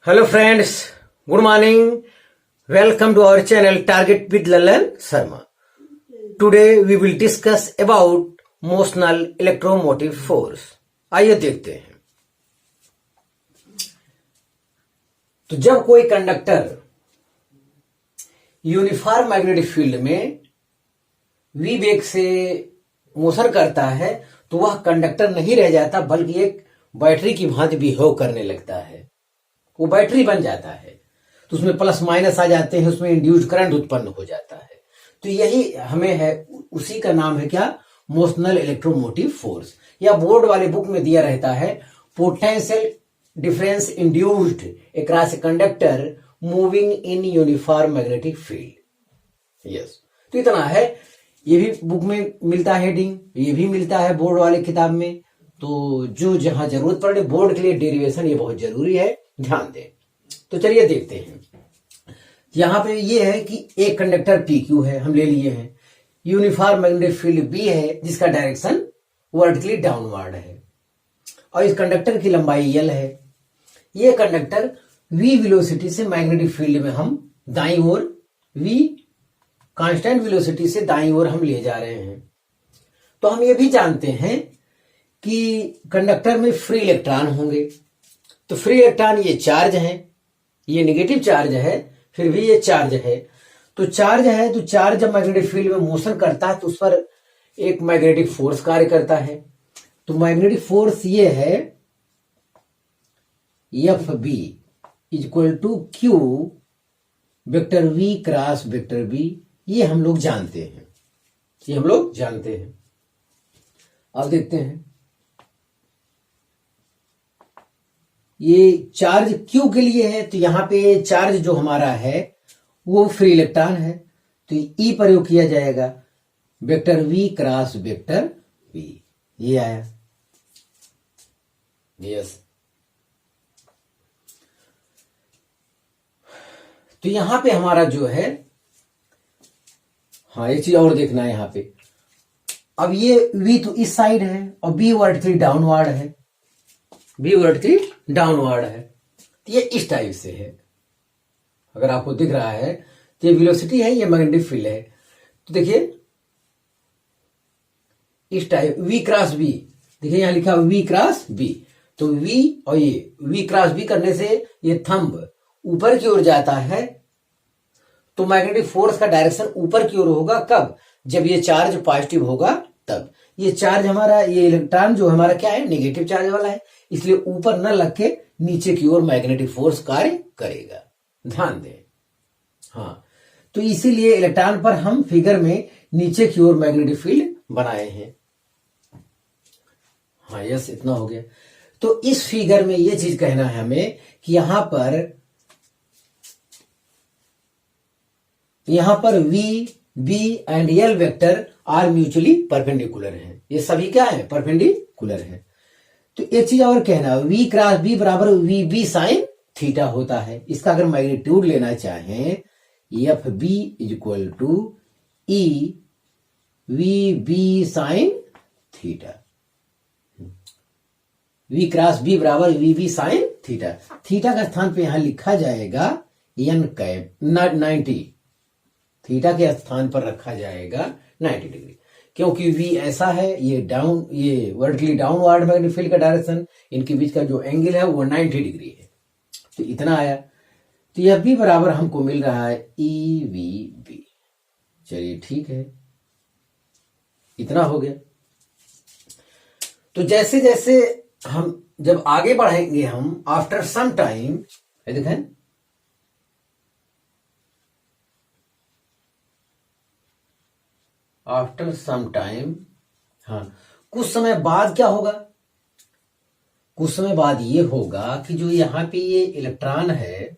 Hello friends, good morning. Welcome to our channel Target with Lalan Sharma. Today we will discuss about motional electromotive force. आइए देखते हैं। तो जब कोई conductor uniform magnetic field में v वेग से मोशन करता है तो वह कंडक्टर नहीं रह जाता बल्कि एक बैटरी की भांति बिहेव करने लगता है। वो बैटरी बन जाता है तो उसमें प्लस माइनस आ जाते हैं, उसमें इंड्यूस्ड करंट उत्पन्न हो जाता है। तो यही हमें है, उसी का नाम है क्या? Motional electromotive force. या बोर्ड वाले बुक में दिया रहता है potential difference induced across a conductor moving in uniform magnetic field. Yes, तो इतना है। ये भी बुक में मिलता है हेडिंग, ये भी मिलता है बोर्ड वाले किताब में। तो जो जहां जरूरत पड़े बोर्ड के लिए डेरिवेशन ये बहुत जरूरी है, ध्यान दें। तो चलिए देखते हैं। यहां पे ये है कि एक कंडक्टर पी क्यू है, हम ले लिए हैं। यूनिफॉर्म मैग्नेटिक फील्ड बी है जिसका डायरेक्शन वर्टिकली डाउनवर्ड है और इस कंडक्टर की लंबाई एल है। ये कंडक्टर वी वेलोसिटी से मैग्नेटिक फील्ड में हम दाईं ओर, वी कांस्टेंट वेलोसिटी से दाईं ओर हम ले जा रहे हैं। तो हम ये भी जानते हैं कि कंडक्टर में फ्री इलेक्ट्रॉन होंगे। तो फ्री इलेक्ट्रॉन ये चार्ज है, ये नेगेटिव चार्ज है, फिर भी ये चार्ज है। तो चार्ज है, तो चार्ज जब मैग्नेटिक फील्ड में मोशन करता है तो उस पर एक मैग्नेटिक फोर्स कार्य करता है। तो मैग्नेटिक फोर्स ये है F B equal to Q vector V cross vector B. ये हम लोग जानते हैं, ये हम लोग जानते हैं। अब देखते हैं, ये चार्ज क्यू के लिए है तो यहां पे चार्ज जो हमारा है वो फ्री इलेक्ट्रॉन है, तो ई प्रयोग किया जाएगा vector V cross vector V. ये आया। यस, तो यहां पे हमारा जो है, हाँ एक चीज और देखना है यहां पे। अब ये वी तो इस साइड है और बी वर्टिकली डाउनवर्ड है, बी वर्टिकली डाउनवर्ड है। तो ये इस टाइप से है, अगर आपको दिख रहा है तो ये वेलोसिटी है, ये मैग्नेटिक फील्ड है। तो देखिए इस टाइप वी क्रॉस बी, देखिए यहां लिखा वी क्रॉस बी। तो वी और ये वी क्रॉस बी करने से ये थंब ऊपर की ओर जाता है। तो मैग्नेटिक फोर्स का डायरेक्शन ऊपर की ओर होगा। कब? जब ये चार्ज पॉजिटिव होगा तब। ये चार्ज हमारा, ये इलेक्ट्रॉन जो हमारा क्या है, नेगेटिव चार्ज वाला है, इसलिए ऊपर न लग के नीचे की ओर मैग्नेटिक फोर्स कार्य करेगा। ध्यान दें। हाँ, तो इसीलिए इलेक्ट्रॉन पर हम फिगर में नीचे की ओर मैग्नेटिक फील्ड बनाए हैं। हाँ यस, इतना हो गया। तो इस फिगर में ये चीज कहना है हमें कि यहां पर V, B and L vector are mutually perpendicular हैं। ये सभी क्या है? परपेंडिकुलर हैं। तो एक चीज और कहना, वी क्रॉस बी बराबर वी बी साइन थीटा होता है। इसका अगर मैग्नीट्यूड लेना चाहें, F B equal to E V B sine theta. V cross B बराबर V B sine theta. Theta का स्थान पे यहां लिखा जाएगा एन कैप 90। थीटा के स्थान पर रखा जाएगा 90 डिग्री, क्योंकि v ऐसा है, ये डाउन, ये वर्टिकली डाउनवर्ड मैग्नेटिक फील्ड का डायरेक्शन, इनके बीच का जो एंगल है वो 90 डिग्री है। तो इतना आया। तो यह भी बराबर हमको मिल रहा है ई वी बी। चलिए ठीक है, इतना हो गया। तो जैसे जैसे हम जब आगे बढ़ेंगे, हम आफ्टर सम टाइम, देखें आफ्टर सम टाइम, हाँ कुछ समय बाद क्या होगा? कुछ समय बाद ये होगा कि जो यहां पे ये इलेक्ट्रॉन है,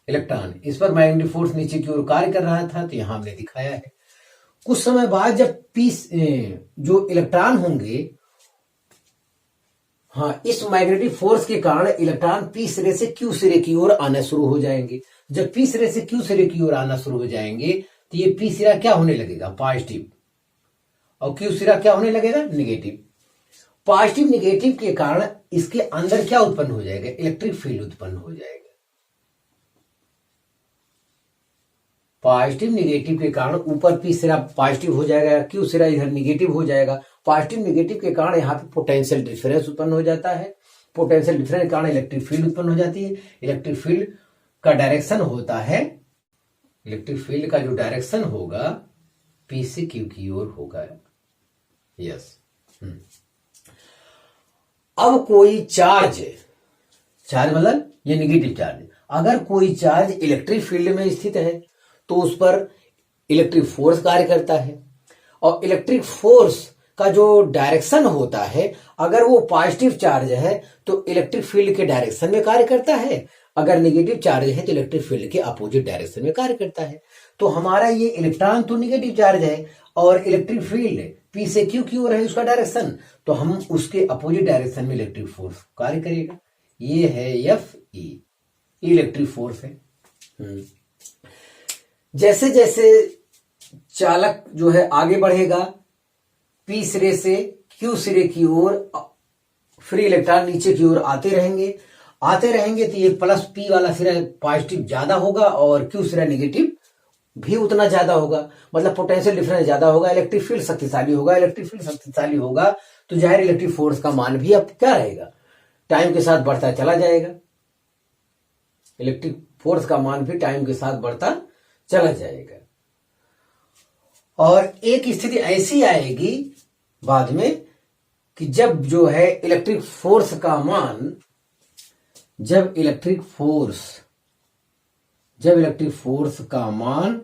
इलेक्ट्रॉन, इस पर मैग्नेटिक फोर्स नीचे की ओर कार्य कर रहा था, तो यहां हमने दिखाया है। कुछ समय बाद जब जो इलेक्ट्रॉन होंगे, हाँ इस मैग्नेटिक फोर्स के कारण इलेक्ट्रॉन पी सिरे से क्यू सिरे की ओर आना शुरू हो जाएंगे। जब पी सिरे से क्यू सिरे की ओर आना शुरू हो जाएंगे तो ये पी सिरा क्या होने लगेगा? पॉजिटिव, और क्यू सिरा क्या होने लगेगा? नेगेटिव। पॉजिटिव निगेटिव के कारण इसके अंदर क्या उत्पन्न हो जाएगा, इलेक्ट्रिक फील्ड उत्पन्न हो जाएगा। पॉजिटिव निगेटिव के कारण ऊपर पी सिरा पॉजिटिव हो जाएगा, क्यू सिरा इधर निगेटिव हो जाएगा। पॉजिटिव निगेटिव के कारण यहाँ पे पोटेंशियल डिफरेंस उत्पन्न हो जाता है। पोटेंशियल डिफरेंस के कारण इलेक्ट्रिक फील्ड उत्पन्न हो जाती है। इलेक्ट्रिक फील्ड का डायरेक्शन होता है, इलेक्ट्रिक फील्ड का जो डायरेक्शन होगा पी से क्यू की ओर होगा। यस। अब कोई चार्ज मतलब ये निगेटिव चार्ज, अगर कोई चार्ज इलेक्ट्रिक फील्ड में स्थित है तो उस पर इलेक्ट्रिक फोर्स कार्य करता है, और इलेक्ट्रिक फोर्स का जो डायरेक्शन होता है अगर वो पॉजिटिव चार्ज है तो इलेक्ट्रिक फील्ड के डायरेक्शन में कार्य करता है, अगर नेगेटिव चार्ज है तो इलेक्ट्रिक फील्ड के अपोजिट डायरेक्शन में कार्य करता है। तो हमारा ये इलेक्ट्रॉन तो नेगेटिव चार्ज है और इलेक्ट्रिक फील्ड पी से क्यू की ओर है उसका डायरेक्शन, तो हम उसके अपोजिट डायरेक्शन में इलेक्ट्रिक फोर्स कार्य करेगा। ये है एफ ई, इलेक्ट्रिक फोर्स है। जैसे जैसे चालक जो है आगे बढ़ेगा पी सिरे से क्यू सिरे की ओर फ्री इलेक्ट्रॉन नीचे की ओर आते रहेंगे तो ये प्लस पी वाला सिरा पॉजिटिव ज्यादा होगा और क्यू सिरा नेगेटिव भी उतना ज्यादा होगा, मतलब पोटेंशियल डिफरेंस ज्यादा होगा, इलेक्ट्रिक फील्ड शक्तिशाली होगा। इलेक्ट्रिक फील्ड शक्तिशाली होगा तो जाहिर इलेक्ट्रिक फोर्स का मान भी अब क्या रहेगा, टाइम के साथ बढ़ता चला जाएगा। इलेक्ट्रिक फोर्स का मान भी टाइम के साथ बढ़ता चला जाएगा। और एक स्थिति ऐसी आएगी बाद में कि जब जो है इलेक्ट्रिक फोर्स का मान, जब इलेक्ट्रिक फोर्स का मान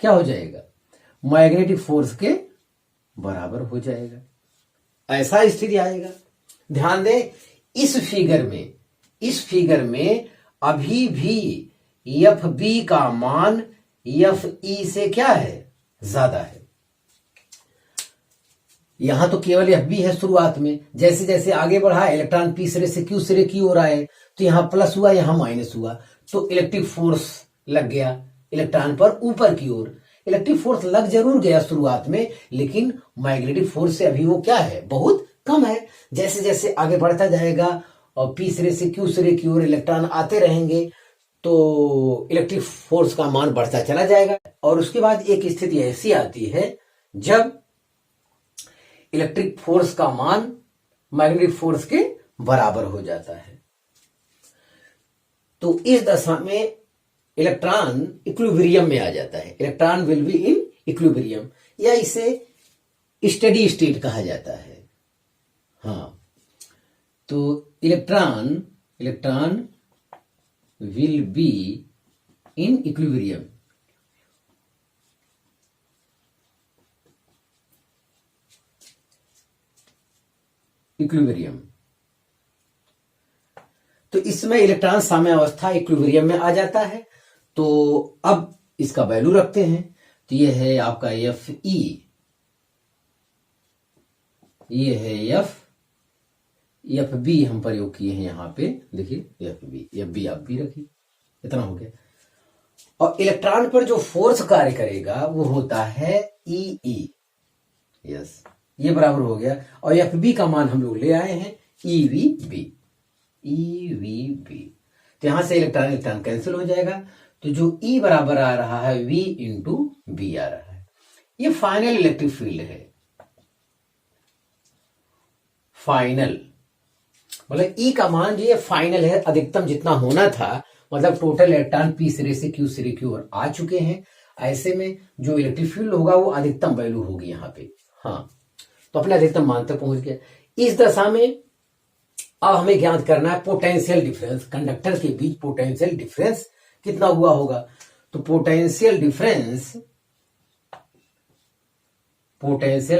क्या हो जाएगा, मैग्नेटिक फोर्स के बराबर हो जाएगा, ऐसा स्थिति आएगा। ध्यान दें इस फिगर में अभी भी एफ बी का मान एफ ई से क्या है, ज्यादा है। यहां तो केवल एफ बी है शुरुआत में, जैसे जैसे आगे बढ़ा इलेक्ट्रॉन पी सिरे से क्यू सिरे की ओर आए तो यहां प्लस हुआ यहां माइनस हुआ, तो इलेक्ट्रिक फोर्स लग गया इलेक्ट्रॉन पर ऊपर की ओर। इलेक्ट्रिक फोर्स लग जरूर गया शुरुआत में, लेकिन मैग्नेटिक फोर्स से अभी वो क्या है, बहुत कम है। जैसे जैसे आगे बढ़ता जाएगा और पी सिरे से क्यू सिरे की ओर इलेक्ट्रॉन आते रहेंगे तो इलेक्ट्रिक फोर्स का मान बढ़ता चला जाएगा। और उसके बाद एक स्थिति ऐसी आती है जब इलेक्ट्रिक फोर्स का मान मैग्नेटिक फोर्स के बराबर हो जाता है, तो इस दशा में इलेक्ट्रॉन इक्विलिब्रियम में आ जाता है। Electron will be in equilibrium, या इसे स्टेडी स्टेट कहा जाता है। हाँ, तो electron will be in equilibrium. तो इसमें इलेक्ट्रॉन साम्यावस्था इक्विलिब्रियम में आ जाता है। तो अब इसका वैल्यू रखते हैं, तो ये है आपका एफ ई, ये है एफ बी हम प्रयोग किए हैं यहां पे, देखिए एफ बी आप भी रखिए, इतना हो गया। और इलेक्ट्रॉन पर जो फोर्स कार्य करेगा वो होता है ई। यस, ये बराबर हो गया। और एफ बी का मान हम लोग ले आए हैं ईवी बी। तो यहां से इलेक्ट्रॉन कैंसिल हो जाएगा, तो जो ई बराबर आ रहा है वी इंटू बी आ रहा है। ये फाइनल इलेक्ट्रिक फील्ड है। फाइनल मतलब ई का मान जो ये फाइनल है, अधिकतम जितना होना था, मतलब टोटल इलेक्ट्रॉन पी सिरे से क्यू सिरे की ओर आ चुके हैं। ऐसे में जो इलेक्ट्रिक फील्ड होगा वो अधिकतम वैल्यू होगी यहाँ पे। हाँ, तो अपने अधिकतम मान तक पहुंच गया। इस दशा में अब हमें ज्ञात करना है पोटेंशियल डिफरेंस, कंडक्टर के बीच पोटेंशियल डिफरेंस कितना हुआ होगा। तो पोटेंशियल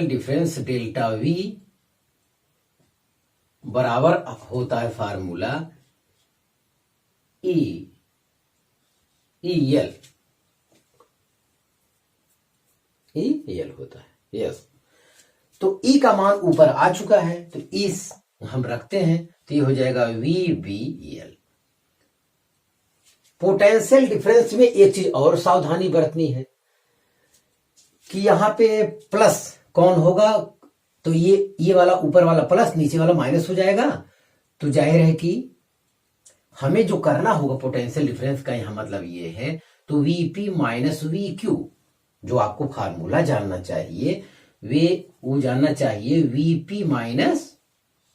डिफरेंस डेल्टा वी बराबर होता है फार्मूला ई एल होता है। यस, तो ई का मान ऊपर आ चुका है, तो इस हम रखते हैं, तो ये हो जाएगा VBL। पोटेंशियल डिफरेंस में एक चीज और सावधानी बरतनी है कि यहां पे प्लस कौन होगा, तो ये वाला ऊपर वाला प्लस नीचे वाला माइनस हो जाएगा। तो जाहिर है कि हमें जो करना होगा पोटेंशियल डिफरेंस का यहां मतलब ये है, तो Vp माइनस वी क्यू, जो आपको फार्मूला जानना चाहिए वो जानना चाहिए Vp माइनस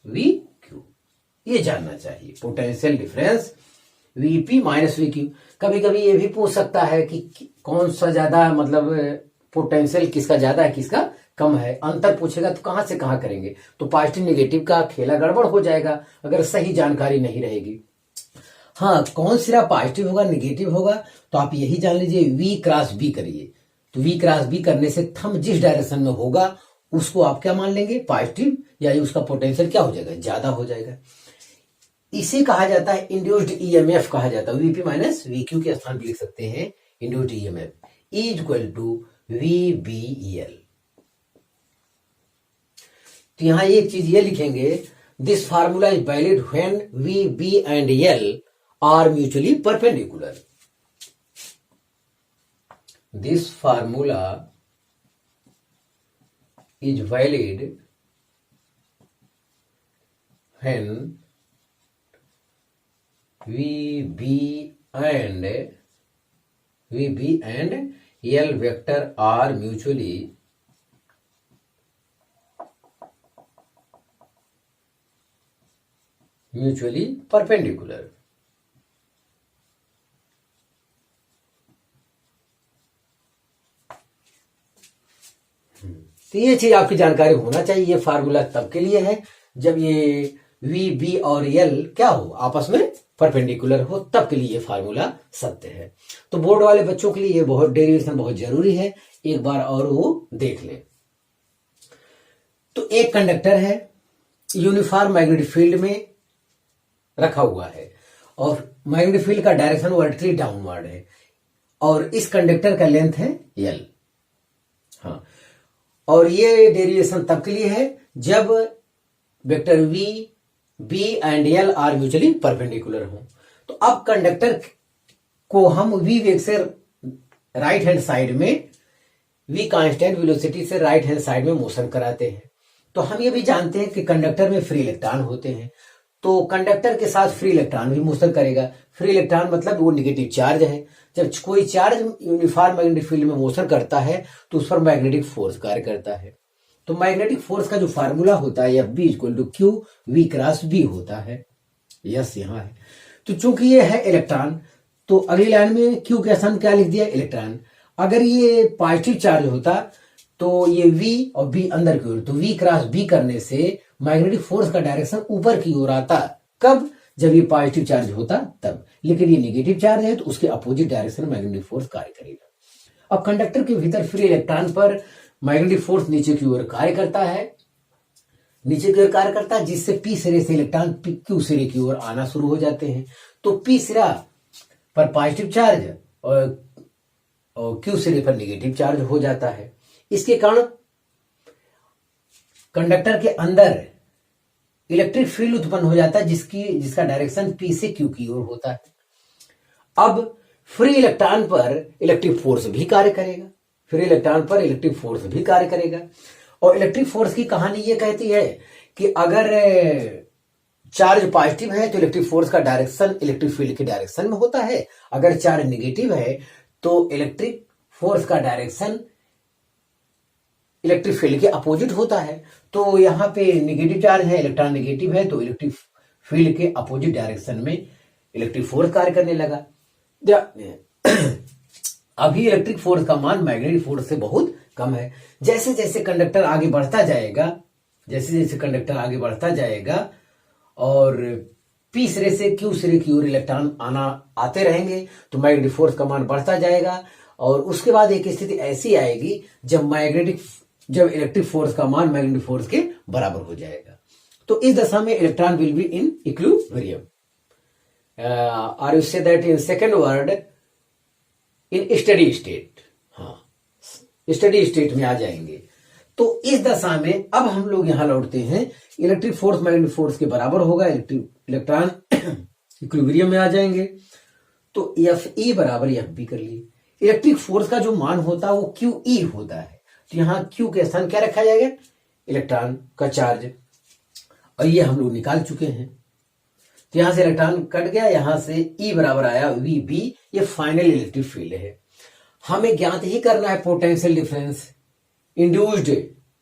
वी क्यू, ये जानना चाहिए potential difference Vp minus we Q. कभी कभी ये भी पूछ सकता है कि कौन सा ज्यादा, मतलब पोटेंशियल किसका ज्यादा है किसका कम है, अंतर पूछेगा तो कहां से कहां करेंगे, तो पॉजिटिव नेगेटिव का खेला गड़बड़ हो जाएगा अगर सही जानकारी नहीं रहेगी। हाँ, कौन सिरा पॉजिटिव होगा नेगेटिव होगा, तो आप यही जान लीजिए V क्रॉस B करिए, तो V क्रॉस B करने से थंब जिस डायरेक्शन में होगा उसको आप क्या मान लेंगे, पॉजिटिव, या उसका पोटेंशियल क्या हो जाएगा, ज्यादा हो जाएगा। इसे कहा जाता है इंड्यूस्ड ईएमएफ कहा जाता है। Vp माइनस VQ के स्थान पर लिख सकते हैं induced EMF is equal to VBEL। तो यहां एक चीज ये लिखेंगे, this formula is valid when VB and L are mutually perpendicular. This formula is valid when VB and L vector are mutually perpendicular। तो ये चीज आपकी जानकारी होना चाहिए। ये फार्मूला तब के लिए है जब ये VB और L क्या हो, आपस में परपेंडिकुलर हो, तब के लिए ये फार्मूला सत्य है। तो बोर्ड वाले बच्चों के लिए ये बहुत डेरिवेशन बहुत जरूरी है, एक बार और वो देख लें। तो एक कंडक्टर है, यूनिफॉर्म मैग्नेटिक फील्ड में रखा हुआ है और मैग्नेटिक फील्ड का डायरेक्शन वर्टिकली डाउनवर्ड है और इस कंडक्टर का लेंथ है L। हाँ, और ये डेरिवेशन तब के लिए है जब vector V B and L are mutually perpendicular हो। तो अब कंडक्टर को हम V वेग से राइट हैंड साइड में, V कांस्टेंट वेलोसिटी से राइट हैंड साइड में मोशन कराते हैं। तो हम ये भी जानते हैं कि कंडक्टर में फ्री इलेक्ट्रॉन होते हैं, तो कंडक्टर के साथ फ्री इलेक्ट्रॉन भी मोशन करेगा। फ्री इलेक्ट्रॉन मतलब वो नेगेटिव चार्ज है। जब कोई चार्ज यूनिफॉर्म मैग्नेटिक फील्ड में मोशन करता है तो उस पर मैग्नेटिक फोर्स कार्य करता है। तो मैग्नेटिक फोर्स का जो फार्मूला होता है Fb equal to Q V cross B होता है। यस, यहां है। तो चूंकि ये है इलेक्ट्रॉन, तो अगली लाइन में क्यू के स्थान क्या लिख दिया, इलेक्ट्रॉन। अगर ये पॉजिटिव चार्ज होता तो ये V और B अंदर की ओर, तो V क्रॉस B करने से मैग्नेटिक फोर्स का डायरेक्शन ऊपर की ओर आता। कब, जब ये पॉजिटिव चार्ज होता तब। लेकिन ये नेगेटिव चार्ज है तो उसके अपोजिट डायरेक्शन में मैग्नेटिक फोर्स कार्य करेगा। अब कंडक्टर के भीतर फ्री इलेक्ट्रॉन पर मैग्नेटिक फोर्स नीचे की ओर कार्य करता है, जिससे P सिरे से इलेक्ट्रॉन Q सिरे की ओर आना शुरू हो जाते हैं। तो P सिरा पर पॉजिटिव चार्ज और Q सिरे पर नेगेटिव चार्ज हो जाता है। इसके कारण कंडक्टर के अंदर इलेक्ट्रिक फील्ड उत्पन्न हो जाता है जिसका डायरेक्शन P से Q की ओर होता है। अब फ्री इलेक्ट्रॉन पर इलेक्ट्रिक फोर्स भी कार्य करेगा, और इलेक्ट्रिक फोर्स की कहानी ये कहती है कि अगर चार्ज पॉजिटिव है तो इलेक्ट्रिक फोर्स का डायरेक्शन इलेक्ट्रिक फील्ड के डायरेक्शन में होता है, अगर चार्ज नेगेटिव है तो इलेक्ट्रिक फोर्स का डायरेक्शन इलेक्ट्रिक फील्ड के अपोजिट होता है। तो यहाँ पे नेगेटिव चार्ज है, इलेक्ट्रॉन नेगेटिव है, तो इलेक्ट्रिक फील्ड के अपोजिट डायरेक्शन में इलेक्ट्रिक फोर्स कार्य करने लगा। अभी इलेक्ट्रिक फोर्स का मान मैग्नेटिक फोर्स से बहुत कम है। जैसे जैसे कंडक्टर आगे बढ़ता जाएगा और P सिरे से Q सिरे की ओर इलेक्ट्रॉन आते रहेंगे तो मैग्नेटिक फोर्स का मान बढ़ता जाएगा, और उसके बाद एक स्थिति ऐसी आएगी जब इलेक्ट्रिक फोर्स का मान मैग्नेटिक फोर्स के बराबर हो जाएगा। तो इस दशा में electron will be in equilibrium, और you say that in second word in steady state. हाँ, स्टडी स्टेट में आ जाएंगे। तो इस दशा में अब हम लोग यहां लौटते हैं, इलेक्ट्रिक फोर्स मैग्नेटिक फोर्स के बराबर होगा, इलेक्ट्रॉन इक्विलिब्रियम में आ जाएंगे। तो Fe बराबर Fb कर लिए। इलेक्ट्रिक फोर्स का जो मान होता है वो QE होता है, तो यहां Q के स्थान क्या रखा जाएगा, इलेक्ट्रॉन का चार्ज, और ये हम लोग निकाल चुके हैं। तो यहां से इलेक्ट्रॉन कट गया, यहां से E बराबर आया VB, ये फाइनल इलेक्ट्रिक फील्ड है। हमें ज्ञात ही करना है पोटेंशियल डिफरेंस, इंड्यूस्ड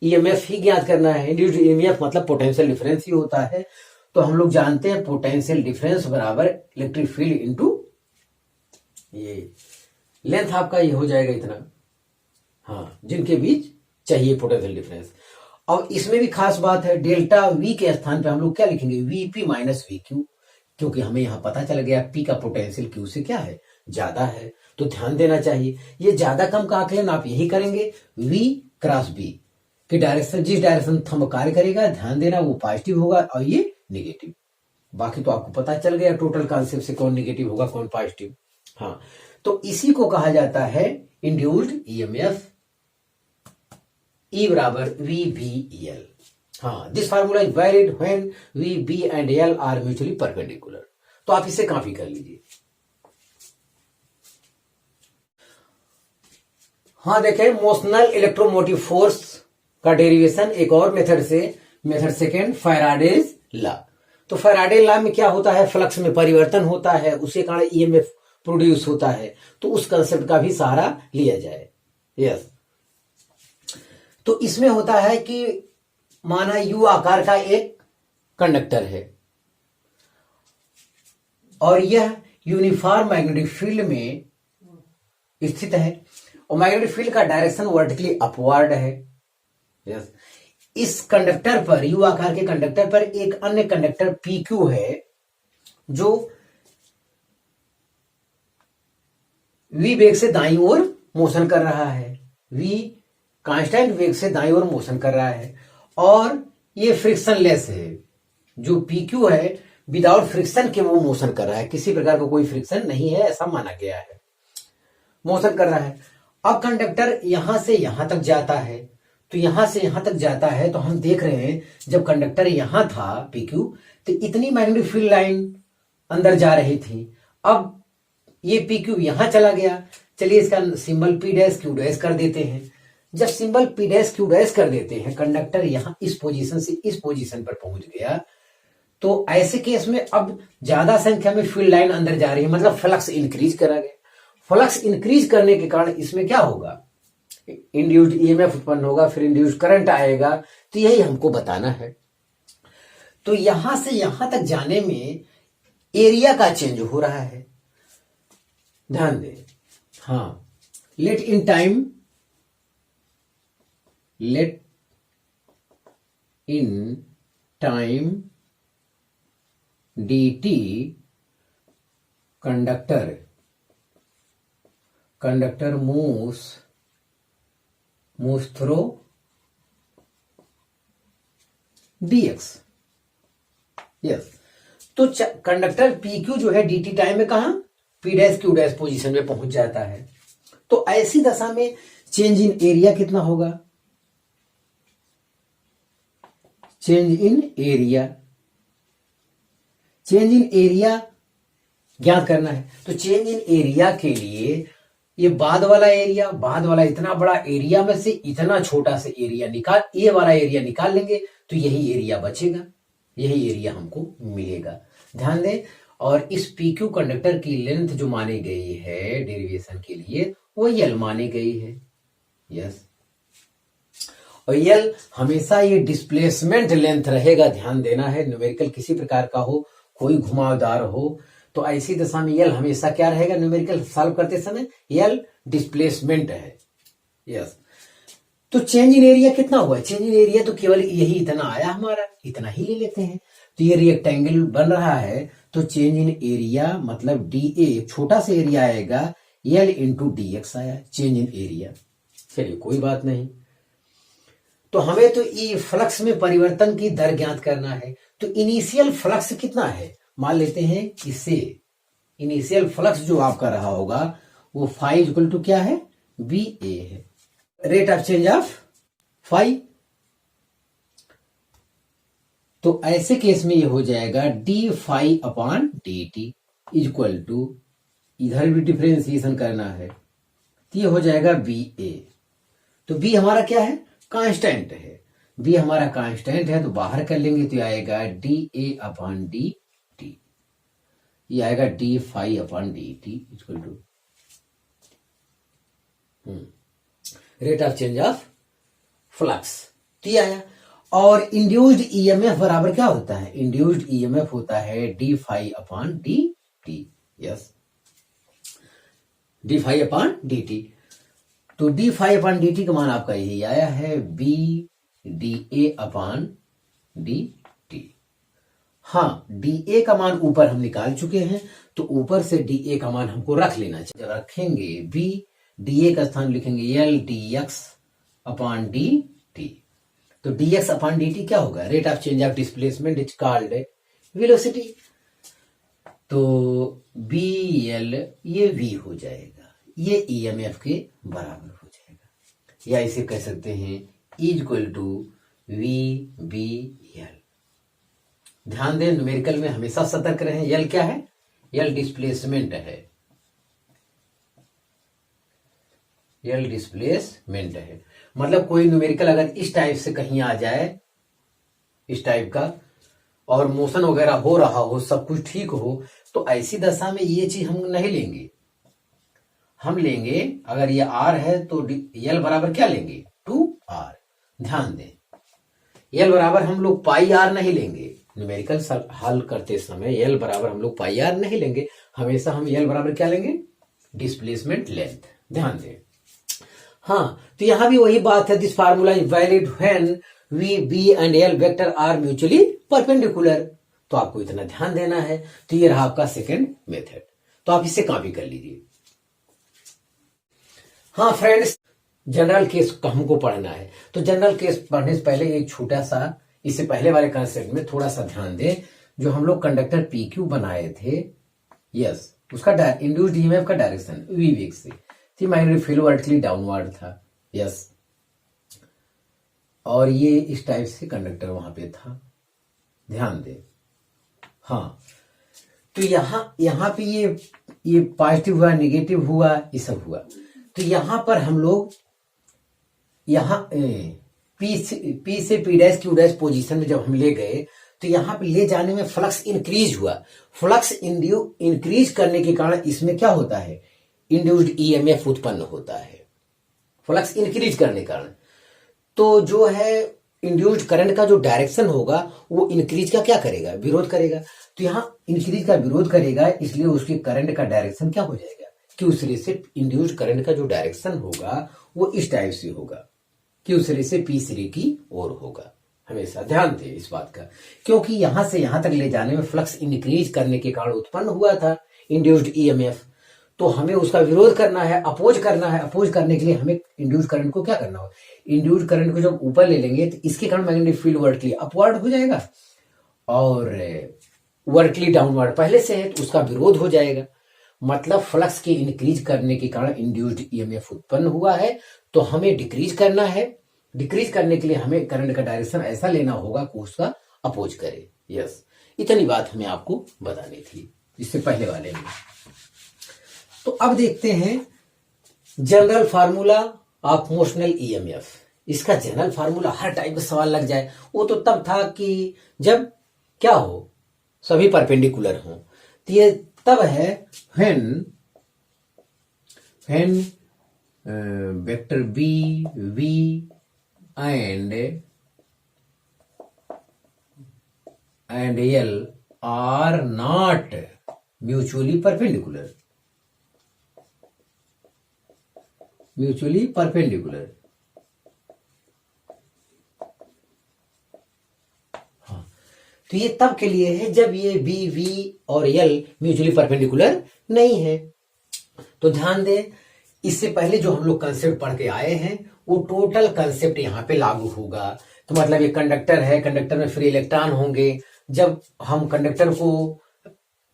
EMF ही ज्ञात करना है। इंड्यूस्ड EMF मतलब पोटेंशियल डिफरेंस ही होता है। तो हम लोग जानते हैं पोटेंशियल डिफरेंस बराबर इलेक्ट्रिक फील्ड इनटू ये लेंथ आपका ये हो जाएगा इतना, हाँ, जिनके बीच चाहिए पोटेंशियल डिफरेंस। और इसमें भी खास बात है, डेल्टा V के स्थान पे हम लोग क्या लिखेंगे, VP माइनस VQ, क्योंकि हमें यहां पता चल गया P का पोटेंशियल Q से क्या है, ज्यादा है। तो ध्यान देना चाहिए, ये ज्यादा कम का आकलन आप यही करेंगे, V क्रॉस B की डायरेक्शन, जिस डायरेक्शन थंब कार्य करेगा, ध्यान देना वो पॉजिटिव होगा और ये नेगेटिव। बाकी तो आपको पता चल गया टोटल कॉन्सेप्ट से कौन नेगेटिव होगा कौन पॉजिटिव। हाँ, तो इसी को कहा जाता है इंड्यूस्ड EMF, E बराबर VBL। हाँ, this formula is valid when VB and L are mutually perpendicular. तो आप इसे कॉपी कर लीजिए। हाँ देखें, मोशनल इलेक्ट्रोमोटिव फोर्स का डेरिवेशन एक और मेथड से, मेथड सेकेंड, फैराडेज लॉ। तो फैराडे लॉ में क्या होता है, फ्लक्स में परिवर्तन होता है, उसके कारण EMF प्रोड्यूस होता है। तो उस कंसेप्ट का भी सहारा लिया जाए। यस, तो इसमें होता है कि माना U आकार का एक कंडक्टर है और यह यूनिफॉर्म मैग्नेटिक फील्ड में स्थित है और मैग्नेटिक फील्ड का डायरेक्शन वर्टिकली अपवर्ड है। यस, इस कंडक्टर पर, U आकार के कंडक्टर पर एक अन्य कंडक्टर PQ है जो V वेग से दाईं ओर मोशन कर रहा है। V कांस्टेंट वेग से दाईं ओर मोशन कर रहा है और ये फ्रिक्शनलेस है। जो PQ है विदाउट फ्रिक्शन के वो मोशन कर रहा है, किसी प्रकार का कोई फ्रिक्शन नहीं है ऐसा माना गया है, मोशन कर रहा है। अब कंडक्टर यहां से यहां तक जाता है, तो यहां से यहां तक जाता है तो हम देख रहे हैं जब कंडक्टर यहां था PQ, तो इतनी मैग्नेटिक फील्ड लाइन अंदर जा रही थी। अब ये PQ यहां चला गया, चलिए इसका symbol P dash Q dash कर देते हैं। जब symbol P dash Q dash कर देते हैं, कंडक्टर यहां इस पोजीशन से इस पोजीशन पर पहुंच गया, तो ऐसे केस में अब ज्यादा संख्या में फील्ड लाइन अंदर जा रही है, मतलब फ्लक्स इंक्रीज करा गया। फ्लक्स इंक्रीज करने के कारण इसमें क्या होगा, इंड्यूस्ड EMF उत्पन्न होगा, फिर इंड्यूस्ड करंट आएगा। तो यही हमको बताना है। तो यहां से यहां तक जाने में एरिया का चेंज हो रहा है, ध्यान दें। हाँ, let in time dt conductor moves through dx। Yes, तो कंडक्टर PQ जो है dt टाइम में कहा P dash Q dash position में पहुंच जाता है। तो ऐसी दशा में चेंज इन एरिया कितना होगा, चेंज इन एरिया ज्ञात करना है। तो चेंज इन एरिया के लिए ये बाद वाला इतना बड़ा एरिया में से इतना छोटा सा एरिया निकाल, ये वाला एरिया निकाल लेंगे तो यही एरिया बचेगा, यही एरिया हमको मिलेगा। ध्यान दें, और इस PQ कंडक्टर की लेंथ जो मानी गई है डेरिवेशन के लिए वो L मानी गई है। यस, और L हमेशा ये डिस्प्लेसमेंट लेंथ रहेगा, ध्यान देना है। न्यूमेरिकल किसी प्रकार का हो, कोई घुमावदार हो, तो ऐसी दशा में L हमेशा क्या रहेगा, न्यूमेरिकल सॉल्व करते समय L डिस्प्लेसमेंट है। यस, तो चेंज इन एरिया कितना हुआ, चेंज इन एरिया तो केवल यही इतना आया हमारा, इतना ही ले लेते हैं। तो ये रेक्टेंगल बन रहा है, तो चेंज इन एरिया मतलब DA छोटा सा एरिया आएगा, L इंटू DX आया चेंज इन एरिया। चलिए कोई बात नहीं। तो हमें तो ये फ्लक्स में परिवर्तन की दर ज्ञात करना है। तो इनिशियल फ्लक्स कितना है, मान लेते हैं इससे इनिशियल फ्लक्स जो आपका रहा होगा वो फाई इक्वल टू क्या है, BA है, rate of change of phi. तो ऐसे केस में ये हो जाएगा d upon dt equal to, इधर भी डिफरेंशिएशन करना है तो ये हो जाएगा BA। तो B हमारा क्या है, कांस्टेंट है, बी हमारा कांस्टेंट है तो बाहर कर लेंगे तो आएगा D A upon D T, ये आएगा D phi upon D T equal to rate of change of flux T आया। और इंड्यूस्ड ईएमएफ बराबर क्या होता है, इंड्यूस्ड ईएमएफ होता है D phi upon D T, yes D phi upon D T. तो D phi upon D T का मान आपका यही आया है B D A upon D T. हाँ, डी ए का मान ऊपर हम निकाल चुके हैं तो ऊपर से डी ए का मान हमको रख लेना चाहिए। जब रखेंगे बी डी ए का स्थान लिखेंगे L D X upon D T, तो D X upon D T क्या होगा, rate of change of displacement is called velocity. तो बी एल ये वी हो जाएगा, ये ईएमएफ के बराबर हो जाएगा, या इसे कह सकते हैं equal to V B L. ध्यान दें न्यूमेरिकल में हमेशा सतर्क रहें। एल क्या है, एल डिस्प्लेसमेंट है, एल डिस्प्लेसमेंट है। मतलब कोई न्यूमेरिकल अगर इस टाइप से कहीं आ जाए, इस टाइप का, और मोशन वगैरह हो रहा हो, सब कुछ ठीक हो, तो ऐसी दशा में ये चीज हम नहीं लेंगे। हम लेंगे अगर ये आर है तो एल बराबर क्या लेंगे, 2r। ध्यान दें एल बराबर हम लोग पाई आर नहीं लेंगे, न्यूमेरिकल हल करते समय एल बराबर हम लोग पाई आर नहीं लेंगे, हमेशा हम एल बराबर क्या लेंगे, डिस्प्लेसमेंट लेंथ। ध्यान दें। हाँ, तो यहां भी वही बात है, this formula is valid when V B and L vector are mutually perpendicular. तो आपको इतना ध्यान देना है। तो ये रहा आपका सेकेंड मेथड, तो आप इसे कॉपी कर लीजिए। हाँ फ्रेंड्स, जनरल केस हमको पढ़ना है, तो जनरल केस पढ़ने से पहले एक छोटा सा, इससे पहले वाले कंसेप्ट में थोड़ा सा ध्यान दें। जो हम लोग कंडक्टर पी क्यू बनाए थे, यस, उसका इंड्यूस्ड ईएमएफ का डायरेक्शन वी वेग से थी, मैग्नेटिक फील्ड वर्टिकली डाउनवर्ड था, यस, और ये इस टाइप से कंडक्टर वहां पे था। ध्यान दें। हाँ, तो यहां पे ये पॉजिटिव हुआ, नेगेटिव हुआ, ये सब हुआ। तो यहां पर हम लोग यहां पी से P dash Q dash position में जब हम ले गए तो यहां पे ले जाने में फ्लक्स इंक्रीज हुआ। फ्लक्स इंक्रीज करने के कारण इसमें क्या होता है, इंड्यूस्ड ईएमएफ उत्पन्न होता है, फ्लक्स इंक्रीज करने के कारण। तो जो है इंड्यूस्ड करंट का जो डायरेक्शन होगा वो इंक्रीज का क्या करेगा, विरोध करेगा। तो यहाँ इंक्रीज का विरोध करेगा, इसलिए उसके करंट का डायरेक्शन क्या हो जाएगा, क्यू सिरे से इंड्यूस्ड करंट का जो डायरेक्शन होगा वो इस टाइप से होगा, क्यू सिरे से पी सिरे की ओर होगा। हमेशा ध्यान दें इस बात का, क्योंकि यहां से यहां तक ले जाने में फ्लक्स इंक्रीज करने के कारण उत्पन्न हुआ था इंड्यूस्ड ईएमएफ। तो हमें उसका विरोध करना है, अपोज करना है। अपोज करने के लिए हमें इंड्यूस्ड करंट को क्या करना होगा, इंड्यूस्ड करंट को जब ऊपर ले लेंगे तो इसके कारण मैग्नेटिक फील्ड वर्टिकली अपवर्ड हो जाएगा, और वर्टिकली डाउनवर्ड पहले से है तो उसका विरोध हो जाएगा। मतलब फ्लक्स के इंक्रीज करने के कारण इंड्यूस्ड ईएमएफ उत्पन्न हुआ है, तो हमें डिक्रीज करना है। डिक्रीज करने के लिए हमें करंट का डायरेक्शन ऐसा लेना होगा कि उसका अपोज करे। यस, इतनी बात हमें आपको बतानी थी इससे पहले वाले में। तो अब देखते हैं general formula of motional EMF. इसका जनरल फार्मूला हर टाइप का सवाल लग जाए, वो तो तब था कि जब क्या हो, सभी परपेंडिकुलर हो। तो ये तब है when vector B V and L are not mutually perpendicular. Mutually perpendicular, हाँ, तो ये तब के लिए है जब ये बी वी और एल म्यूचुअली परपेंडिकुलर नहीं है। तो ध्यान दें, इससे पहले जो हम लोग कंसेप्ट पढ़ के आए हैं वो टोटल कंसेप्ट यहाँ पे लागू होगा। तो मतलब ये कंडक्टर है, कंडक्टर में फ्री इलेक्ट्रॉन होंगे। जब हम कंडक्टर को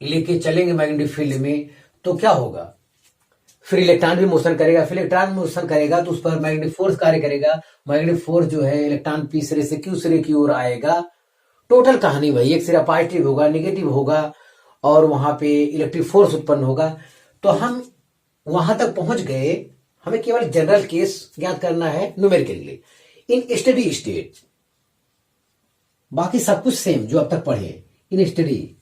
लेके चलेंगे मैग्नेटिक फील्ड में तो क्या होगा, फ्री इलेक्ट्रॉन भी मोशन करेगा। फ्री इलेक्ट्रॉन मोशन करेगा तो उस पर मैग्नेटिक फोर्स कार्य करेगा। मैग्नेटिक फोर्स जो है इलेक्ट्रॉन पी सिरे से क्यू सिरे की ओर आएगा। टोटल कहानी वही, एक सिरा पॉजिटिव होगा, नेगेटिव होगा, और वहां पे इलेक्ट्रिक फोर्स उत्पन्न होगा। तो हम वहां तक पहुंच गए, हमें केवल जनरल केस ज्ञात करना है न्यूमेरिकली। इन स्टेडी स्टेट बाकी सब कुछ सेम जो अब तक पढ़े। इन स्टडी,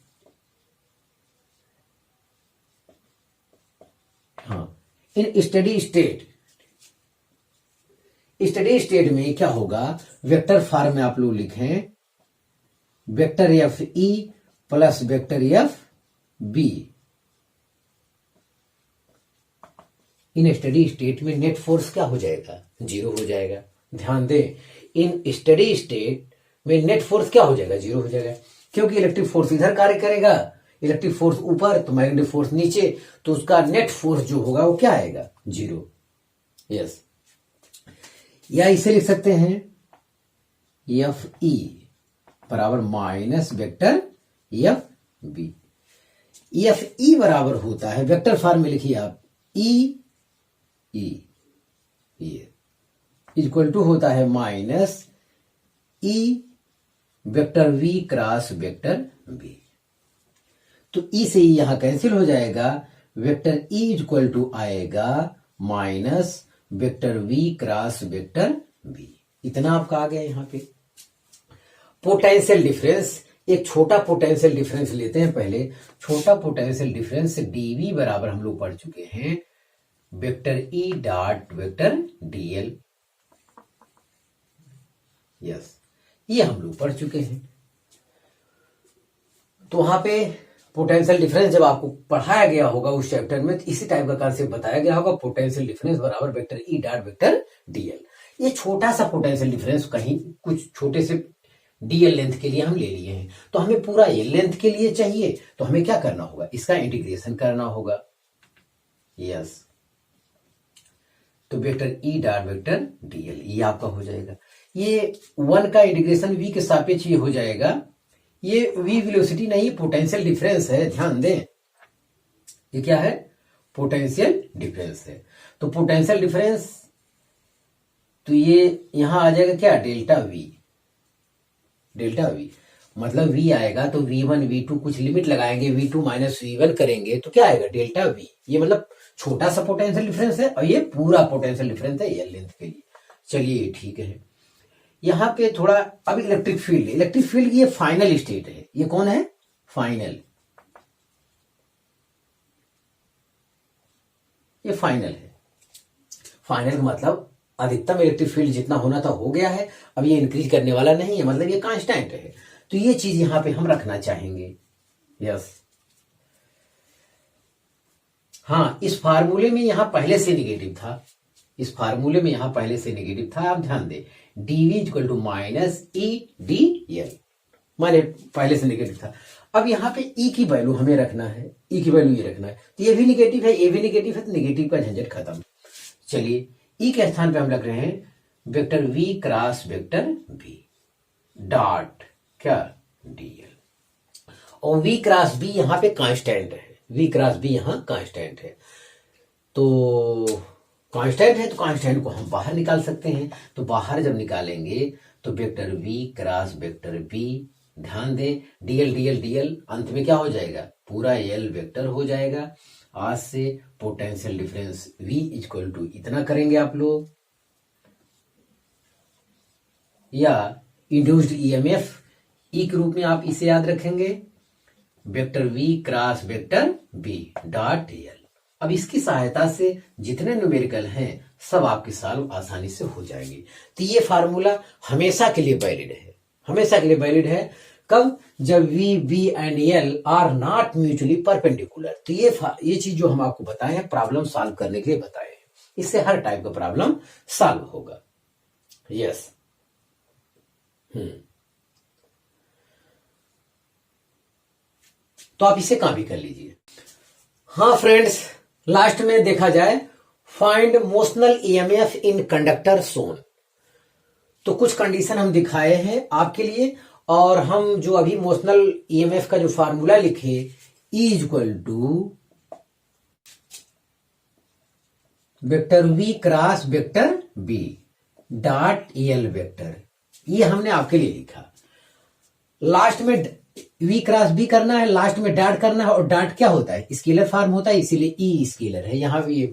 हाँ, in steady state, steady state में क्या होगा, वेक्टर फॉर्म में आप लोग लिखें vector F E plus vector F B. In steady state में नेट फोर्स क्या हो जाएगा, 0 हो जाएगा। ध्यान दें, इन स्टडी स्टेट में नेट फोर्स क्या हो जाएगा, 0 हो जाएगा, क्योंकि इलेक्ट्रिक फोर्स इधर कार्य करेगा, इलेक्ट्रिक फोर्स ऊपर तो मैग्नेटिक फोर्स नीचे, तो उसका नेट फोर्स जो होगा वो क्या आएगा, 0। यस, या इसे लिख सकते हैं एफ ई बराबर minus vector F B. F E बराबर होता है, वेक्टर फॉर्म में लिखिए आप, ई इक्वल टू होता है minus E vector V cross vector B. तो ई से ई यहां कैंसिल हो जाएगा, वेक्टर ई इक्वल टू आएगा minus vector V cross vector B. इतना आपका आ गया यहां पे। पोटेंशियल डिफरेंस, एक छोटा पोटेंशियल डिफरेंस लेते हैं पहले। छोटा पोटेंशियल डिफरेंस डीवी बराबर हम लोग पढ़ चुके हैं vector E dot vector DL. Yes, ये हम लोग पढ़ चुके हैं। तो वहां पे पोटेंशियल डिफरेंस जब आपको पढ़ाया गया होगा उस चैप्टर में, तो इसी टाइप का कॉन्सेप्ट बताया गया होगा, पोटेंशियल डिफरेंस बराबर vector E dot vector DL. ये छोटा सा पोटेंशियल डिफरेंस कहीं कुछ छोटे से डीएल लेंथ के लिए हम ले लिए हैं, तो हमें पूरा एल लेंथ के लिए चाहिए, तो हमें क्या करना होगा, इसका इंटीग्रेशन करना होगा। यस, तो vector E dot vector DL ये आपका हो जाएगा। ये 1 का इंटीग्रेशन v के सापेक्ष ये हो जाएगा। ये v वेलोसिटी नहीं, पोटेंशियल डिफरेंस है, ध्यान दें। ये क्या है, पोटेंशियल डिफरेंस है। तो पोटेंशियल डिफरेंस, तो ये यहां आ जाएगा क्या, डेल्टा v। डेल्टा v मतलब v आएगा तो v1 v2 कुछ लिमिट लगाएंगे, v2 माइनस v1 करेंगे तो क्या आएगा, डेल्टा v। ये मतलब छोटा सा पोटेंशियल डिफरेंस है और ये पूरा पोटेंशियल डिफरेंस है एल लेंथ के लिए। चलिए ठीक है। यहां पे थोड़ा अब इलेक्ट्रिक फील्ड, इलेक्ट्रिक फील्ड की ये फाइनल स्टेट है। ये कौन है, फाइनल, ये फाइनल है। फाइनल का मतलब अधिकतम इलेक्ट्रिक फील्ड जितना होना था हो गया है, अब ये इंक्रीज करने वाला नहीं है, मतलब ये कांस्टेंट है। तो ये चीज यहां पे हम रखना चाहेंगे। यस, हाँ, इस फार्मूले में यहां पहले से निगेटिव था, इस फार्मूले में यहां पहले से निगेटिव था। आप ध्यान दें, DV equal to minus E D L, माने पहले से निगेटिव था। अब यहां पे ई की वैल्यू हमें रखना है, ई की वैल्यू ये रखना है, तो ये भी निगेटिव है, ये भी निगेटिव है, तो निगेटिव का झंझट खत्म। चलिए, ई के स्थान पे हम रख रहे हैं vector V cross vector B dot क्या, डीएल। और वी क्रॉस बी यहां पे कांस्टेंट है, वी क्रॉस बी यहां कांस्टेंट है। तो कांस्टेंट है तो कांस्टेंट को हम बाहर निकाल सकते हैं। तो बाहर जब निकालेंगे तो vector v cross vector b, ध्यान दें, डीएल डीएल डीएल अंत में क्या हो जाएगा, पूरा एल वेक्टर हो जाएगा। आज से potential difference v equal to इतना करेंगे आप लोग, या इंड्यूस्ड ईएमएफ ई के रूप में आप इसे याद रखेंगे, vector v cross vector b dot DL. अब इसकी सहायता से जितने न्यूमेरिकल हैं सब आपके सॉल्व आसानी से हो जाएंगे। तो ये फार्मूला हमेशा के लिए वैलिड है, हमेशा के लिए वैलिड है। कब, जब v b and l are not mutually perpendicular. तो ये चीज जो हम आपको बताए हैं प्रॉब्लम सॉल्व करने के लिए बताए हैं, इससे हर टाइप का प्रॉब्लम सॉल्व होगा। यस, तो आप इसे कॉपी कर लीजिए। हाँ फ्रेंड्स, लास्ट में देखा जाए find motional EMF in conductor सोन। तो कुछ कंडीशन हम दिखाए हैं आपके लिए, और हम जो अभी मोशनल ईएमएफ का जो फार्मूला लिखे, E equal to vector V cross vector B dot L vector, ये हमने आपके लिए लिखा। लास्ट में v क्रॉस b करना है, लास्ट में डॉट करना है, और डॉट क्या होता है, स्केलर फॉर्म होता है, इसीलिए ई स्केलर है। यहां भी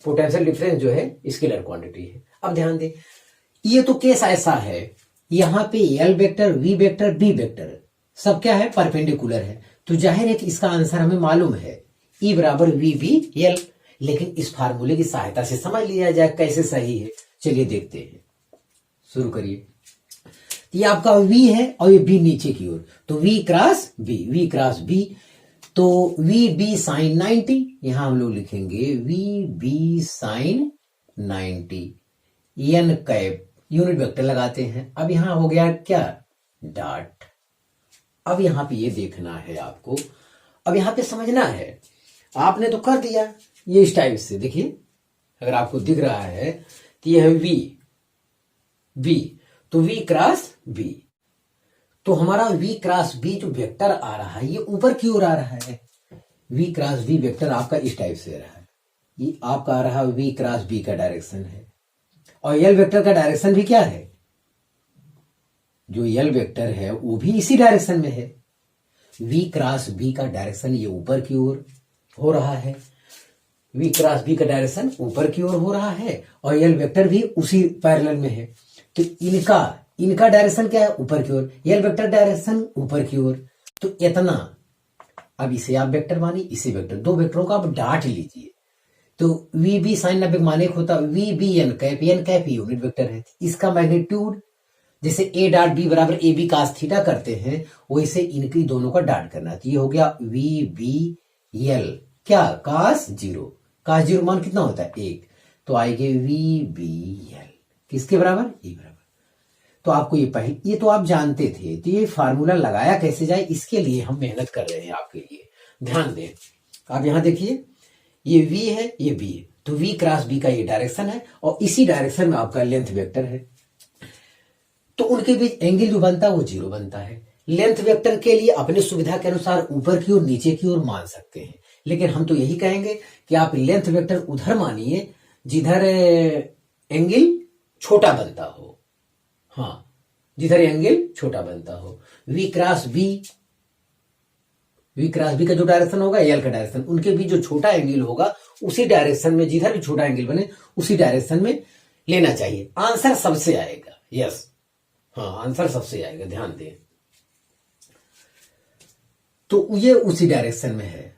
पोटेंशियल डिफरेंस जो है स्केलर क्वांटिटी है। अब ध्यान दें, ये तो केस ऐसा है यहां पे L vector, V vector, B vector सब क्या है, परपेंडिकुलर है। तो जाहिर है कि इसका आंसर हमें मालूम है, ई बराबर वी बी एल। लेकिन इस फार्मूले की सहायता से समझ लिया जाए कैसे सही है। चलिए देखते हैं, शुरू करिए। ये आपका v है और ये b नीचे की ओर, तो v cross b, v cross b, तो वी बी साइन 90, यहां हम लोग लिखेंगे V B sine 90, N cap unit vector लगाते हैं। अब यहां हो गया क्या, डॉट। अब यहां पे ये देखना है आपको, अब यहां पे समझना है। आपने तो कर दिया ये इस टाइप से, देखिए अगर आपको दिख रहा है तो ये है वी बी, तो v क्रॉस b, तो हमारा v क्रॉस b जो वेक्टर आ रहा है ये ऊपर की ओर आ रहा है। v क्रॉस b वेक्टर आपका इस टाइप से आ रहा है, ये आपका आ रहा है v क्रॉस b का डायरेक्शन है। और l वेक्टर का डायरेक्शन भी क्या है, जो l वेक्टर है वो भी इसी डायरेक्शन में है। v क्रॉस b का डायरेक्शन ये ऊपर की ओर हो रहा है, v क्रॉस b का डायरेक्शन ऊपर की ओर हो रहा है और l वेक्टर भी उसी पैरेलल में है। तो इनका डायरेक्शन क्या है, ऊपर की ओर, एल वेक्टर डायरेक्शन ऊपर की ओर, तो इतना। अब इसे आप वेक्टर मानिए, इसे वेक्टर, दो वेक्टरों का आप डाट लीजिए। तो वी बी साइन 90 माने होता V B N cap unit vector है। इसका मैग्नीट्यूड जैसे ए डॉट बी बराबर ए बी कास थीटा करते हैं, वैसे इनकी दोनों का डाट करना। तो ये हो गया वी बी एल क्या, कास जीरो मान कितना होता है, 1, तो आएगी वी बी एल किसके बराबर, ई बराबर। तो आपको ये तो आप जानते थे, तो ये फार्मूला लगाया कैसे जाए इसके लिए हम मेहनत कर रहे हैं आपके लिए, ध्यान दें। आप यहां देखिए ये v है ये b है, तो v क्रॉस b का ये डायरेक्शन है और इसी डायरेक्शन में आपका लेंथ वेक्टर है, तो उनके बीच एंगल जो बनता है वो 0 बनता है। लेंथ वेक्टर के लिए अपनी सुविधा के अनुसार ऊपर की ओर नीचे की ओर मान सकते हैं, लेकिन हम तो यही कहेंगे कि आप लेंथ वेक्टर उधर मानिए जिधर एंगल छोटा बनता हो, हाँ जिधर एंगल छोटा बनता हो। v क्रॉस b का जो डायरेक्शन होगा एल का डायरेक्शन, उनके बीच जो छोटा एंगल होगा उसी डायरेक्शन में, जिधर भी छोटा एंगल बने उसी डायरेक्शन में लेना चाहिए। आंसर सबसे आएगा, यस, हाँ आंसर सबसे आएगा, ध्यान दें। तो ये उसी डायरेक्शन में है,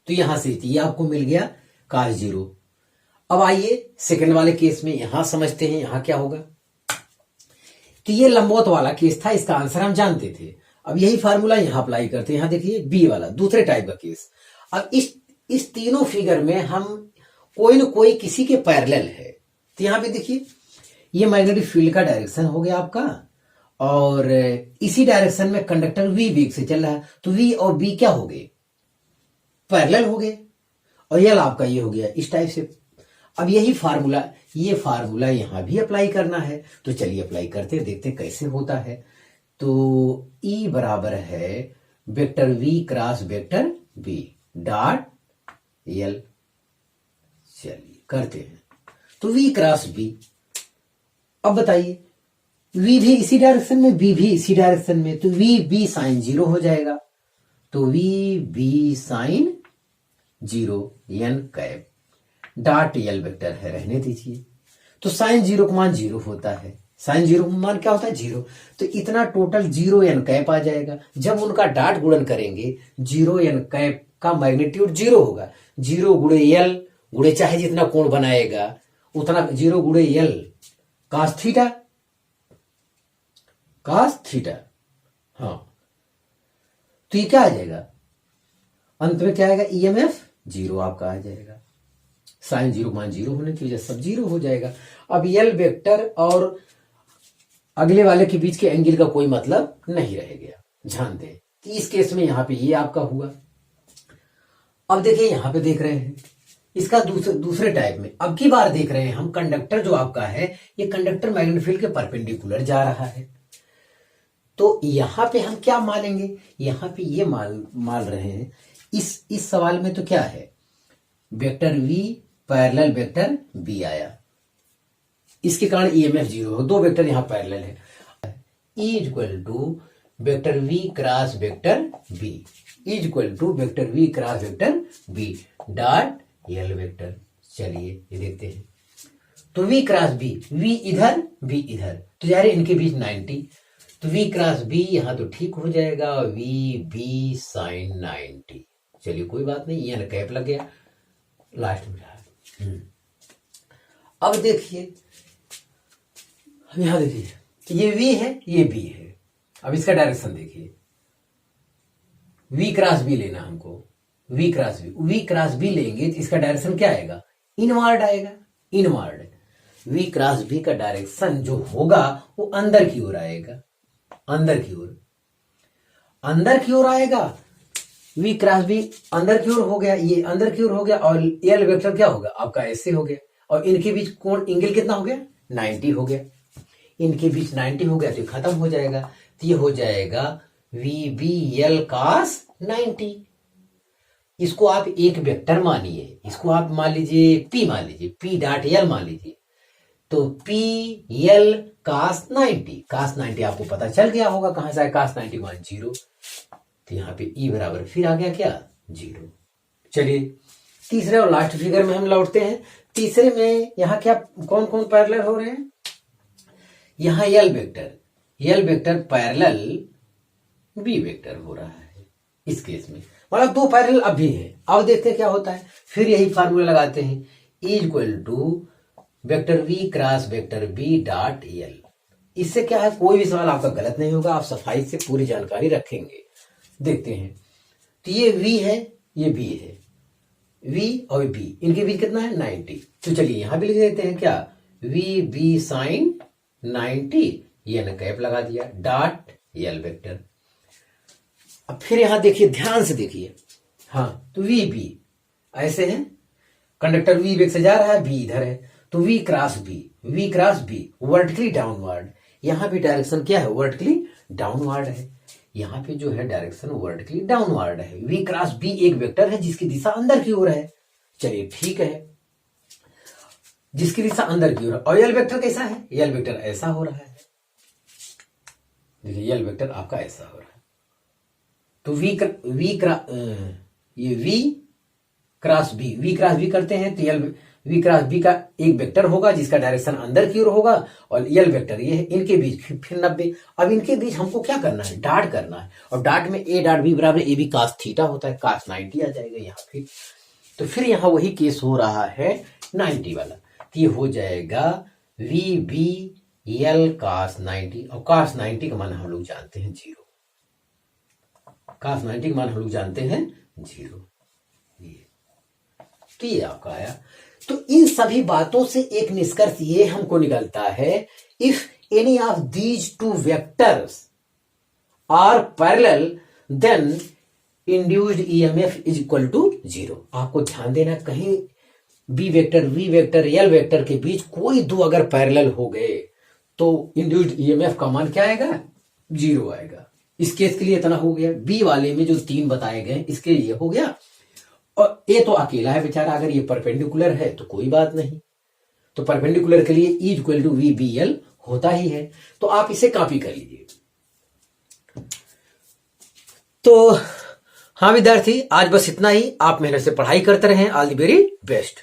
तो यहां से ये आपको मिल गया cos 0। अब आइए सेकंड वाले केस में यहां समझते हैं यहां क्या होगा। तो ये लंबवत वाला केस था, इसका आंसर हम जानते थे। अब यही फार्मूला यहां अप्लाई करते हैं। यहां देखिए बी वाला दूसरे टाइप का केस। अब इस तीनों फिगर में हम कोई न कोई किसी के पैरेलल है। तो यहां पे देखिए ये मैग्नेटिक फील्ड का डायरेक्शन हो गया आपका, और इसी डायरेक्शन में कंडक्टर वी वेग से चल रहा है, तो वी और बी क्या हो गए, पैरेलल हो गए, और ये आपका ये हो गया इस टाइप से। अब यही फार्मूला यहां भी अप्लाई करना है, तो चलिए अप्लाई करते हैं, देखते हैं कैसे होता है। तो E बराबर है vector V cross vector B dot L। चलिए करते हैं, तो V क्रॉस B। अब बताइए V भी इसी डायरेक्शन में, B भी इसी डायरेक्शन में, तो V B साइन 0 हो जाएगा, तो V B sine 0 n cap dot L vector है, रहने दीजिए। तो साइन 0 का मान 0 होता है, साइन 0 का मान क्या होता है, 0। तो इतना टोटल 0 n कैप आ जाएगा। जब उनका डॉट गुणन करेंगे 0 n कैप का मैग्नीट्यूड 0 होगा, 0 गुणे एल गुणे चाहे जितना कोण बनाएगा उतना, 0 गुणे एल कास थीटा, हाँ। तो ये क्या आ जाएगा, अंत में क्या आएगा, ईएमएफ 0 आपका आ जाएगा। साइन 0 मान 0 होने की वजह सब 0 हो जाएगा। अब एल वेक्टर और अगले वाले के बीच के एंगल का कोई मतलब नहीं रह गया, ध्यान दें। तो इस केस में यहां पे ये आपका हुआ। अब देखिए यहां पे देख रहे हैं इसका दूसरे टाइप में, अब की बार देख रहे हैं हम कंडक्टर जो आपका है, ये कंडक्टर मैग्नेटिक फील्ड के परपेंडिकुलर जा रहा है। तो यहां पे हम क्या मानेंगे, यहां पे ये मान रहे हैं इस सवाल में तो क्या है, vector V parallel vector B आया, इसके कारण ईएमएफ 0 हो, दो वेक्टर यहां पैरेलल है। E equal to vector V cross vector B equal to vector V cross vector B dot L vector. चलिए ये देखते हैं, तो v क्रॉस b, v इधर b इधर, तो यार इनके बीच 90, तो v क्रॉस b यहां तो ठीक हो जाएगा, v b साइन 90। चलिए कोई बात नहीं, ये ना कैप लग गया लास्ट में रहा। अब देखिए, यहां देखिए ये v है ये b है, अब इसका डायरेक्शन देखिए, v क्रॉस b लेना हमको, v क्रॉस b लेंगे तो इसका डायरेक्शन क्या आएगा, इनवर्ड आएगा, इनवर्ड। v क्रॉस b का डायरेक्शन जो होगा वो अंदर की ओर आएगा, अंदर की ओर, अंदर की ओर आएगा। v क्रॉस b अंदर की ओर हो गया, ये अंदर की ओर हो गया, और एल वेक्टर क्या होगा आपका, ऐसे हो गया, और इनके बीच कोण एंगल कितना हो गया, 90 हो गया, इनके बीच 90 हो गया, तो खत्म हो जाएगा, तो ये हो जाएगा VBL cos 90। इसको आप एक वेक्टर मानिए, इसको आप मान लीजिए P, मान लीजिए P डॉट L मान लीजिए, तो PL cos 90, cos 90 आपको पता चल गया होगा कहां से आए, cos 90 मान 0, तो यहाँ पे E बराबर फिर आ गया क्या, 0। चलिए तीसरे और लास्ट फिगर में हम लौटते हैं। तीसरे में यहाँ क्या कौन कौन पैरेलल हो रहे हैं, यहाँ L vector parallel B vector हो रहा है इस केस में, मतलब दो पैरेलल अब भी है। अब देखते हैं क्या होता है, फिर यही फार्मूला लगाते हैं, E equal to vector V cross vector B dot L। इससे क्या है, कोई भी सवाल आपका गलत नहीं होगा, आप सफाई से पूरी जानकारी रखेंगे। देखते हैं, तो ये V है ये B है, V और B इनके बीच कितना है 90, तो चलिए यहां भी लिख देते हैं क्या, VB साइन 90, ये ना कैप लगा दिया, डॉट L वेक्टर। अब फिर यहां देखिए, ध्यान से देखिए, हाँ तो VB ऐसे है, कंडक्टर V वेग से जा रहा है, B इधर है, तो V cross B vertically downward, यहां भी डायरेक्शन क्या है, वर्टिकली डाउनवर्ड है, यहां पे जो है डायरेक्शन वर्टिकली डाउनवर्ड है। V क्रॉस B एक वेक्टर है जिसकी दिशा अंदर की ओर है, चलिए ठीक है, जिसकी दिशा अंदर की ओर है। और L वेक्टर कैसा है, L वेक्टर ऐसा हो रहा है, देखिए L वेक्टर आपका ऐसा हो रहा है, तो ये V क्रॉस B करते हैं, तो V क्रॉस B का एक वेक्टर होगा जिसका डायरेक्शन अंदर की ओर होगा, और L वेक्टर ये है, इनके बीच फिर 90। अब इनके बीच हमको क्या करना है, डॉट करना है, और डॉट में A डॉट B बराबर AB cos थीटा होता है, cos 90 आ जाएगा यहाँ फिर, तो फिर यहाँ वही केस हो रहा है 90 वाला, तो ये हो जाएगा VBL cos 90, और cos 90 का मान हम लोग जानते हैं 0, cos 90 का मान हम लोग जानते हैं 0, तो ये आपका आया। तो इन सभी बातों से एक निष्कर्ष ये हमको निकलता है, if any of these two vectors are parallel then induced EMF is equal to 0। आपको ध्यान देना, कहीं B vector V vector L vector के बीच कोई दो अगर पैरेलल हो गए तो इंड्यूस्ड ईएमएफ का मान क्या आएगा, 0 आएगा। इस केस के लिए इतना हो गया, B वाले में जो 3 बताए गए इसके लिए हो गया, और ए तो अकेला है बेचारा, अगर ये परपेंडिकुलर है तो कोई बात नहीं, तो परपेंडिकुलर के लिए E इक्वल टू VBL होता ही है, तो आप इसे कॉपी कर लीजिए। तो हाँ विद्यार्थी, आज बस इतना ही, आप मेहनत से पढ़ाई करते रहें, ऑल द वेरी बेस्ट।